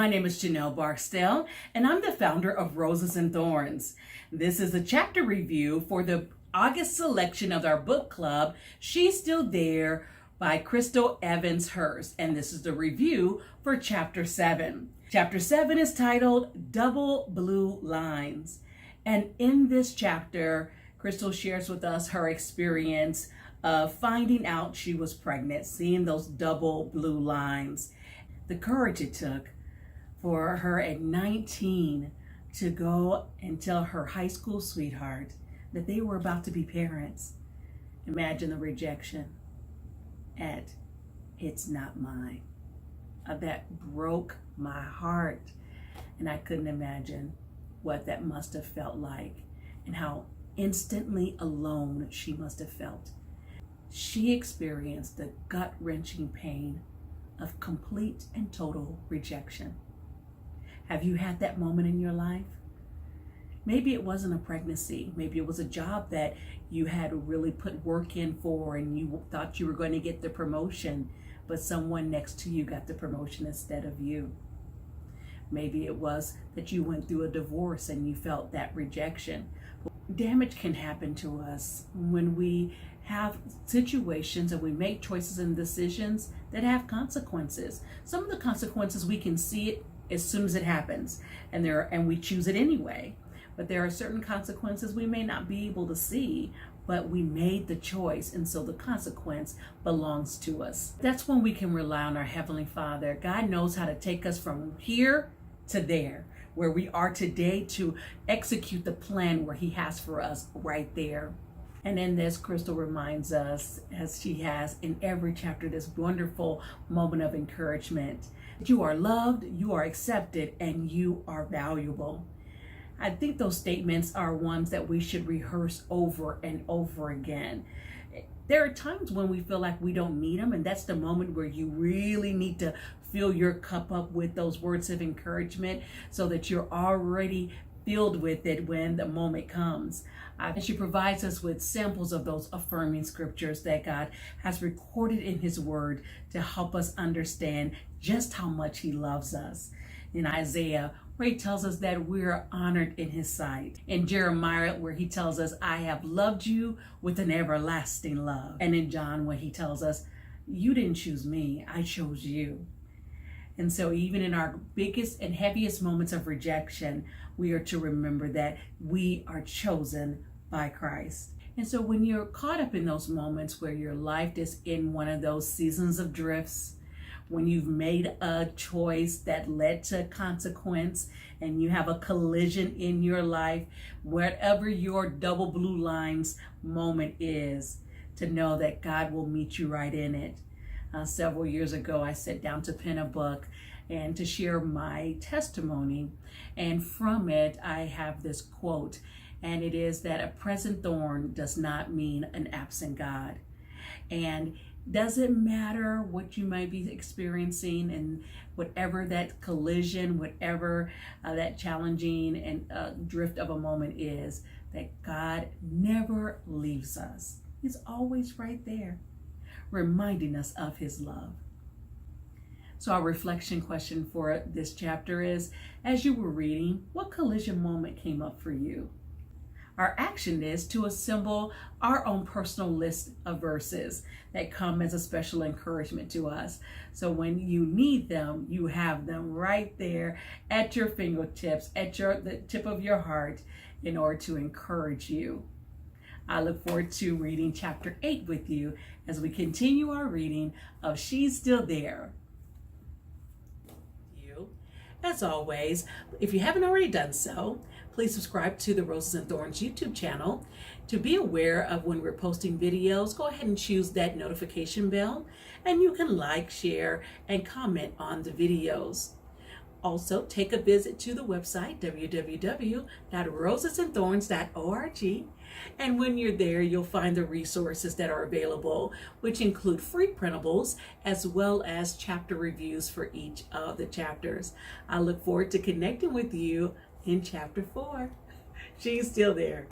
My name is Janelle Barksdale, and I'm the founder of Roses and Thorns. This is a chapter review for the August selection of our book club, She's Still There by Crystal Evans Hurst, and this is the review for Chapter 7. Chapter 7 is titled Double Blue Lines, and in this chapter, Crystal shares with us her experience of finding out she was pregnant, seeing those double blue lines, the courage it took for her at 19 to go and tell her high school sweetheart that they were about to be parents. Imagine the rejection at "it's not mine." That broke my heart, and I couldn't imagine what that must have felt like and how instantly alone she must have felt. She experienced the gut-wrenching pain of complete and total rejection. Have you had that moment in your life? Maybe it wasn't a pregnancy. Maybe it was a job that you had really put work in for and you thought you were going to get the promotion, but someone next to you got the promotion instead of you. Maybe it was that you went through a divorce and you felt that rejection. Damage can happen to us when we have situations and we make choices and decisions that have consequences. Some of the consequences we can see it as soon as it happens, and we choose it anyway. But there are certain consequences we may not be able to see, but we made the choice, and so the consequence belongs to us. That's when we can rely on our Heavenly Father. God knows how to take us from here to there, where we are today, to execute the plan where He has for us right there. And in this, Crystal reminds us, as she has in every chapter, this wonderful moment of encouragement. You are loved, you are accepted, and you are valuable. I think those statements are ones that we should rehearse over and over again. There are times when we feel like we don't need them, and that's the moment where you really need to fill your cup up with those words of encouragement so that you're already filled with it when the moment comes. She provides us with samples of those affirming scriptures that God has recorded in His Word to help us understand just how much He loves us. In Isaiah, where He tells us that we're honored in His sight. In Jeremiah, where He tells us, I have loved you with an everlasting love. And in John, where He tells us, you didn't choose me, I chose you. And so even in our biggest and heaviest moments of rejection, we are to remember that we are chosen by Christ. And so when you're caught up in those moments where your life is in one of those seasons of drifts, when you've made a choice that led to consequence and you have a collision in your life, whatever your double blue lines moment is, to know that God will meet you right in it. Several years ago, I sat down to pen a book and to share my testimony. And from it, I have this quote, and it is that a present thorn does not mean an absent God. And doesn't matter what you might be experiencing and whatever that collision, whatever that challenging and drift of a moment is, that God never leaves us. He's always right there, reminding us of His love. So our reflection question for this chapter is, as you were reading, what collision moment came up for you? Our action is to assemble our own personal list of verses that come as a special encouragement to us. So when you need them, you have them right there at your fingertips, at the tip of your heart, in order to encourage you. I look forward to reading chapter 8 with you as we continue our reading of She's Still There. As always, if you haven't already done so, please subscribe to the Roses and Thorns YouTube channel. To be aware of when we're posting videos, go ahead and choose that notification bell, and you can like, share, and comment on the videos. Also, take a visit to the website, www.rosesandthorns.org. And when you're there, you'll find the resources that are available, which include free printables as well as chapter reviews for each of the chapters. I look forward to connecting with you in chapter 4. She's still there.